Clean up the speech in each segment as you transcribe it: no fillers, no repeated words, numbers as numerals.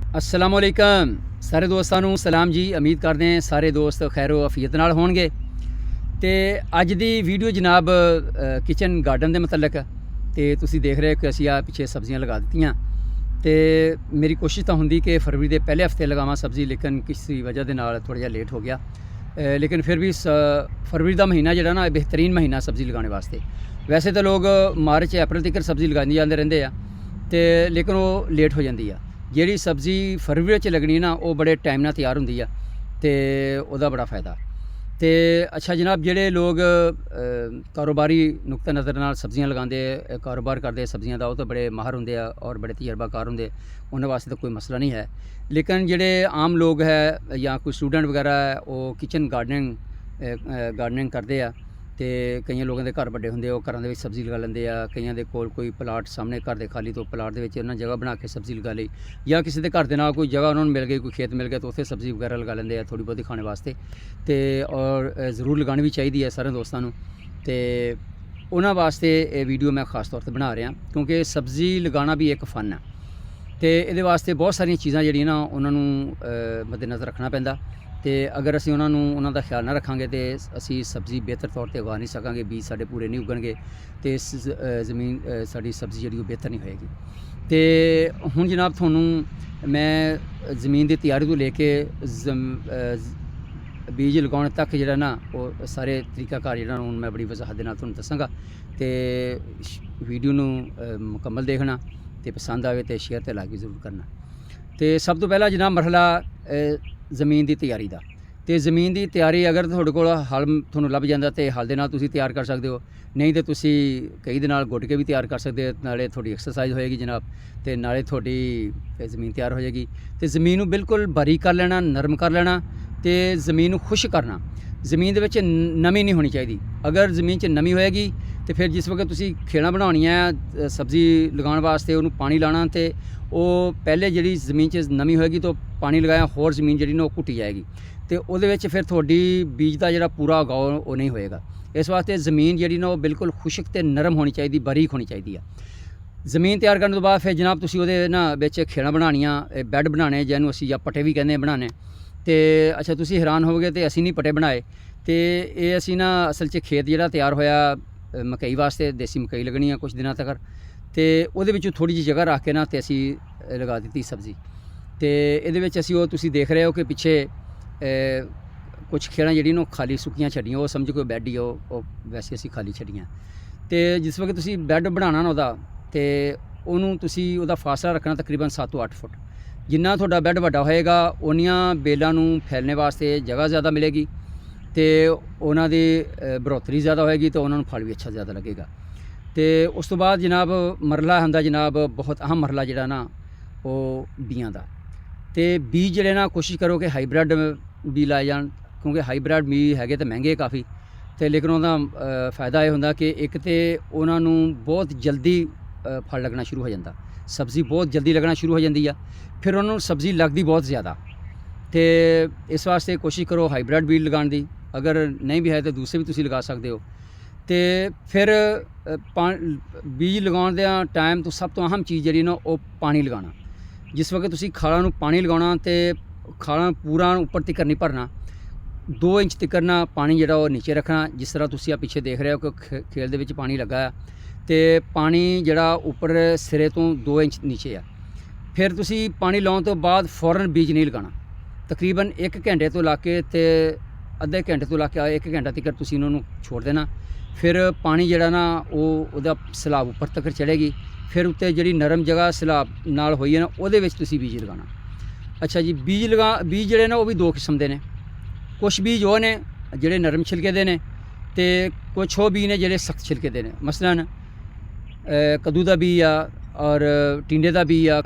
अस्सलामुअलैकुम सारे दोस्तों ਨੂੰ सलाम जी। उम्मीद करते हैं सारे दोस्त खैरो अफीयत नाल होणगे। तो अज दी वीडियो जनाब किचन गार्डन के मतलब तो तुसी देख रहे हो कि असी आ पिछे सब्जियां लगा दित्तियां। तो मेरी कोशिश तो होंगी कि फरवरी के पहले हफ्ते लगावां सब्ज़ी, लेकिन किसी वजह के नाल थोड़ा जिहा लेट हो गया। लेकिन फिर भी फरवरी का महीना जिहड़ा ना बेहतरीन महीना सब्ज़ी लगाने वास्ते। वैसे तो लोग मार्च अप्रैल तक सब्ज़ी लगाई जाते रहंदे आ, तो लेकिन वो लेट हो जाती है। जिहड़ी सब्ज़ी फरवरी च लगनी ना वो बड़े टाइम नाल तैयार होंदी आ, ते ओहदा बड़ा फ़ायदा। तो अच्छा जनाब, जिहड़े लोग कारोबारी नुक्ता नज़र नाल सब्जियां लगांदे, कारोबार करते सब्जियां दा, वो तो बड़े माहर होंदे आ और बड़े तजर्बाकार होंदे, उन्हां वास्ते तो कोई मसला नहीं है। लेकिन जिहड़े आम लोग है या कोई स्टूडेंट वगैरह है, वो किचन गार्डनिंग करते आ। तो कई लोगों के घर बड़े होंगे, वो घर में सब्ज़ी लगा लेंगे आ। कईयों के कोल कोई प्लाट सामने घर के खाली, तो प्लाट के उन्होंने जगह बना के सब्ज़ी लगा ली, या किसी के घर के नाल कोई जगह उन्होंने मिल गई, कोई खेत मिल गया, तो उत्थे सब्ज़ी वगैरह लगा लेंगे थोड़ी बहुती खाने वास्ते। तो और ज़रूर लगानी भी चाहिए है सारे दोस्तों को। तो उन्होंने वास्ते ये वीडियो मैं खास तौर पर बना रहा, क्योंकि सब्ज़ी लगाना भी एक फ़न है। तो ये वास्ते बहुत सारिया चीज़ां जिहड़ियां ना उन्होंने मद्देनज़र रखना पैंदा। तो अगर असीं उन्हों का ख्याल ना रखांगे तो असी सब्ज़ी बेहतर तौर पर उगा नहीं सकांगे, बीज साढ़े पूरे नहीं उगणगे, तो ज़मीन साड़ी सब्ज़ी जिहड़ी बेहतर नहीं होएगी। तो हुण जनाब तुहानूं मैं ज़मीन की तैयारी तो लेके बीज लगाने तक जिहड़ा ना वो सारे तरीकाकार जिहड़ा हुण मैं बड़ी वजाहत दे नाल तुहानूं दस्सांगा। तो वीडियो नूं मुकम्मल देखना, तो पसंद आए तो शेयर तो लाइक भी जरूर करना। तो सब तो पहला जनाब मरहला ज़मीन की तैयारी का। तो ज़मीन की तैयारी अगर तुहाडे कोल हल तुहानूं लभ जांदा तो हल दे नाल तुसीं तैयार कर सकते हो, नहीं तो तुसीं कई दे नाल गुड्ड के भी तैयार कर सकते हो। नाले थोड़ी एक्सरसाइज होएगी जनाब, तो नाले थोड़ी ज़मीन तैयार हो जाएगी। तो ज़मीन नूं बिल्कुल बारीक कर लेना, नरम कर लेना, तो ज़मीन नूं खुश करना। ज़मीन दे विच नमी नहीं होनी चाहिए। अगर ज़मीन च नमी होएगी तो फिर जिस वक्त तुसीं खेड़ां बनाउणियां सब्ज़ी लगाउण वास्ते उन्होंने पानी लाना, तो वो पहले जिहड़ी ज़मीन च नमी होएगी तो पानी लगाया होर ज़मीन जिहड़ी ना वो घुट्टी जाएगी, तो उहदे विच फिर तुहाडी बीज का जिहड़ा पूरा उगाव वो नहीं होएगा। इस वास्ते ज़मीन जिहड़ी ना वो बिल्कुल खुश्क ते नरम होनी चाहिए, बारीक होनी चाहिए है। ज़मीन तैयार करने तो बाद फिर जनाब तुसीं उहदे ना विच खेड़ां बनाणियां, बैड बनाने, जिन्होंं असीं या पट्टे भी कहंदे बनाने। तो अच्छा तुसीं हैरान होवोगे तो असीं नहीं पट्टे बनाए, तो ये असीं ना असल च खेत जिहड़ा तैयार होया मकई वास्ते, देसी मकई लगनी है कुछ दिनों तक, तो उहदे विचों थोड़ी जी जगह रख के ना तो असीं लगा दी सब्ज़ी। तो ये असीं वो तुसीं देख रहे हो कि पिछे कुछ खेड़ां जिहड़ियां ना खाली सुक्कियां छड्डियां, वो समझो कोई बैड ही वो वैसे असीं खाली छड्डियां। तो जिस वक्त तुसीं बैड बनाना ना उहदा, तो उहनूं तुसीं उहदा फासला रखना तकरीबन 7 तो 8 फुट। जिन्ना तुहाडा बैड वड्डा होएगा उन्नियां बेलां नूं फैलने वास्ते जगह ज़्यादा मिलेगी, तो उन्हां दी बढ़ोतरी ज़्यादा होएगी, तो उन्होंने फल भी अच्छा ज़्यादा लगेगा। तो उस तो बाद जनाब मरला हुंदा जनाब बहुत अहम मरला जिहड़ा ना वो बीआं दा। तो बीज जिहड़े ना कोशिश करो कि हाईब्रिड भी लाए जान, क्योंकि हाईब्रिड बीज है तो महंगे काफ़ी। तो लेकिन उहदा फ़ायदा यह होंदा कि एक तो उन्होंने बहुत जल्दी फल लगना शुरू हो जाता, सब्ज़ी बहुत जल्दी लगना शुरू हो जाती है, फिर उन्होंने सब्ज़ी लगती बहुत ज़्यादा। तो इस वास्ते कोशिश करो हाईब्रिड बीज लगाने की, अगर नहीं भी है तो दूसरे भी तुसीं लगा सकते हो। तो फिर बीज लगाने का टाइम तो सब तो अहम चीज़ जी ना वो पानी लगाना। जिस वक्त तुसीं खाला नूं पानी लगाना, तो खाला पूरा उपर तक नहीं भरना, 2 इंच तक ना पानी जिहड़ा वो नीचे रखना। जिस तरह तुसीं पिछे देख रहे हो कि खेल दे विच पानी लगा है, तो पानी जिहड़ा उपर सिरे तो 2 इंच नीचे है। फिर तुसीं पानी लाने तो बाद फौरन बीज नहीं लगाना, तकरीबन 1 घंटे तो लाके ते अद्धे घंटे तो लाके 1 घंटा तक तुसीं उन्होंने छोड़ देना। फिर पानी जिहड़ा ना वो उहदा सैलाब उपर तक चढ़ेगी, फिर उत्ते जिहड़ी नरम जगह सैलाब नाल होई है ना उहदे विच तुसीं बीज लगाना। अच्छा जी, बीज जिहड़े ना वो भी 2 किस्म के ने। कुछ बीज वो ने जिहड़े नरम छिलके दे ने, ते कुछ वो बीज ने जिहड़े सख्त छिलके दे ने। मसलन कद्दू का बीज आ, और टिंडे का बीज आ,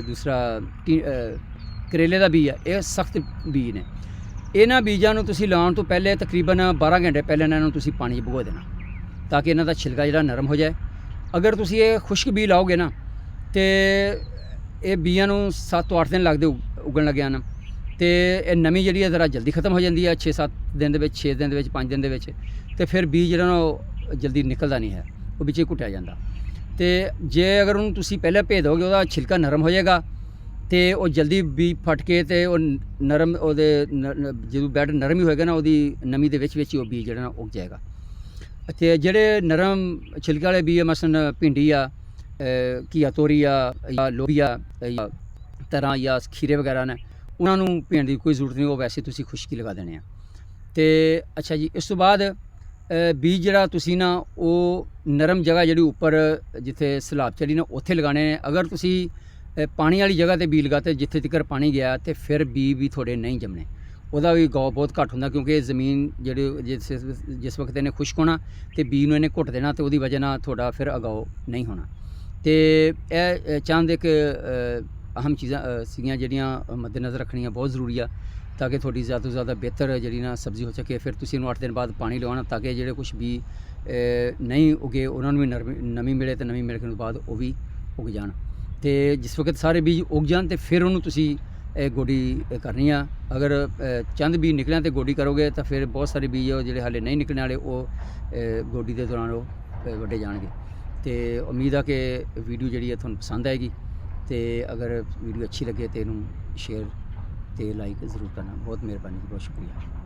दूसरा करेले का बीज आ, ये सख्त बीज ने। इन्हां बीजां नूं तुसीं लाउण तो पहले तकरीबन 12 घंटे पहले इन्हां नूं तुसीं पानी भिगो देना, ताकि इन्हां दा छिलका जिहड़ा नरम हो जाए। अगर तुसीं ये खुश्क बीज लाओगे ना, तो ये बीजां नूं 7 तो 8 दिन लगदे उगन लग्या न। तो ये नमी जिहड़ी ज़रा जल्दी खत्म हो जाती है, 6-7 दिन दे विच, 6 दिन दे विच, 5 दिन दे विच। तो फिर बीज जिहड़ा ना जल्दी निकलदा नहीं है, वो विच घुटिया जाता। तो जे अगर उन्होंने तुसीं पहले भेज दोगे, उसका छिलका नरम हो जाएगा, ਤੇ ਉਹ ਜਲਦੀ ਬੀਜ ਫਟ ਕੇ ਤੇ ਉਹ ਨਰਮ ਉਹਦੇ ਜਦੋਂ ਬੈਡ ਨਰਮ ਹੀ ਹੋਏਗਾ ਨਾ ਉਹਦੀ ਨਮੀ ਦੇ ਵਿੱਚ ਵਿੱਚ ਹੀ ਉਹ ਬੀਜ ਜਿਹੜਾ ਨਾ ਉੱਗ ਜਾਏਗਾ। ਅਤੇ ਜਿਹੜੇ ਨਰਮ ਛਿਲਕੇ ਵਾਲੇ ਬੀਜ ਮਸਲਨ ਭਿੰਡੀ ਆ, ਘੀਆ ਤੋਰੀ ਆ, ਜਾਂ ਲੋਬੀਆ ਜਾਂ ਤਰਾਂ ਜਾਂ ਖੀਰੇ ਵਗੈਰਾ ਨੇ, ਉਹਨਾਂ ਨੂੰ ਭੇਣ ਦੀ ਕੋਈ ਜ਼ਰੂਰਤ ਨਹੀਂ, ਉਹ ਵੈਸੇ ਤੁਸੀਂ ਖੁਸ਼ਕੀ ਲਗਾ ਦੇਣੇ ਆ। ਤੇ ਅੱਛਾ ਜੀ, ਇਸ ਤੋਂ ਬਾਅਦ ਬੀਜ ਜਿਹੜਾ ਤੁਸੀਂ ਨਾ ਉਹ ਨਰਮ ਜਗ੍ਹਾ ਜਿਹੜੀ ਉੱਪਰ ਜਿੱਥੇ ਸਲਾਬ ਚੜੀ ਨਾ ਉੱਥੇ ਲਗਾਉਣੇ ਨੇ। ਅਗਰ ਤੁਸੀਂ ਪਾਣੀ ਵਾਲੀ ਜਗ੍ਹਾ ਤੇ ਬੀਜ ਲਗਾਤੇ ਜਿੱਥੇ ਤੱਕ ਪਾਣੀ ਗਿਆ ਤੇ ਫਿਰ ਬੀਜ ਵੀ ਥੋੜੇ ਨਹੀਂ ਜੰਮਣੇ, ਉਹਦਾ ਵੀ ਗਾਉ ਬਹੁਤ ਘੱਟ ਹੁੰਦਾ, ਕਿਉਂਕਿ ਇਹ ਜ਼ਮੀਨ ਜਿਹੜੀ ਜਿਸ ਵਕਤ ਇਹਨੇ ਖੁਸ਼ਕ ਹੋਣਾ ਤੇ ਬੀਜ ਨੂੰ ਇਹਨੇ ਘੁੱਟ ਦੇਣਾ ਤੇ ਉਹਦੀ ਵਜ੍ਹਾ ਨਾਲ ਤੁਹਾਡਾ ਫਿਰ ਅਗਾਓ ਨਹੀਂ ਹੋਣਾ। ਤੇ ਇਹ ਚੰਦ ਇੱਕ ਅਹਿਮ ਚੀਜ਼ਾਂ ਸੀਗੀਆਂ ਜਿਹੜੀਆਂ ਮੱਦੇਨਜ਼ਰ ਰੱਖਣੀਆਂ ਬਹੁਤ ਜ਼ਰੂਰੀ ਆ, ਤਾਂ ਕਿ ਤੁਹਾਡੀ ਜ਼ਿਆਦਾ ਤੋਂ ਜ਼ਿਆਦਾ ਬਿਹਤਰ ਜਿਹੜੀ ਨਾ ਸਬਜ਼ੀ ਹੋ ਸਕੇ। ਫਿਰ ਤੁਸੀਂ ਇਹਨੂੰ 8 ਦਿਨ ਬਾਅਦ ਪਾਣੀ ਲਗਾਉਣਾ ਤਾਂ ਕਿ ਜਿਹੜੇ ਕੁਛ ਵੀ ਨਹੀਂ ਉਗੇ ਉਹਨਾਂ ਨੂੰ ਵੀ ਨਮੀ ਮਿਲੇ, ਤੇ ਨਮੀ ਮਿਲਣ ਤੋਂ ਬਾਅਦ ਉਹ ਵੀ ਉਗ ਜਾਣ। ਤੇ ਜਿਸ ਵਕਤ ਸਾਰੇ ਬੀਜ ਉਗ ਜਾਣ ਤੇ ਫਿਰ ਉਹਨੂੰ ਤੁਸੀਂ ਗੋਡੀ ਕਰਨੀ ਆ। ਅਗਰ ਚੰਦ ਬੀਜ ਨਿਕਲਿਆ ਤੇ ਗੋਡੀ ਕਰੋਗੇ ਤਾਂ ਫਿਰ ਬਹੁਤ ਸਾਰੇ ਬੀਜ ਜਿਹੜੇ ਹਾਲੇ ਨਹੀਂ ਨਿਕਲਣ ਵਾਲੇ ਉਹ ਗੋਡੀ ਦੇ ਦੌਰਾਨ ਉਹ ਵੱਢੇ ਜਾਣਗੇ। ਤੇ ਉਮੀਦ ਆ ਕਿ ਵੀਡੀਓ ਜਿਹੜੀ ਹੈ ਤੁਹਾਨੂੰ ਪਸੰਦ ਆਏਗੀ, ਤੇ ਅਗਰ ਵੀਡੀਓ ਅੱਛੀ ਲੱਗੇ ਤਾਂ ਇਹਨੂੰ ਸ਼ੇਅਰ ਤੇ ਲਾਈਕ ਜ਼ਰੂਰ ਕਰਨਾ। ਬਹੁਤ ਮਿਹਰਬਾਨੀ, ਬਹੁਤ ਸ਼ੁਕਰੀਆ।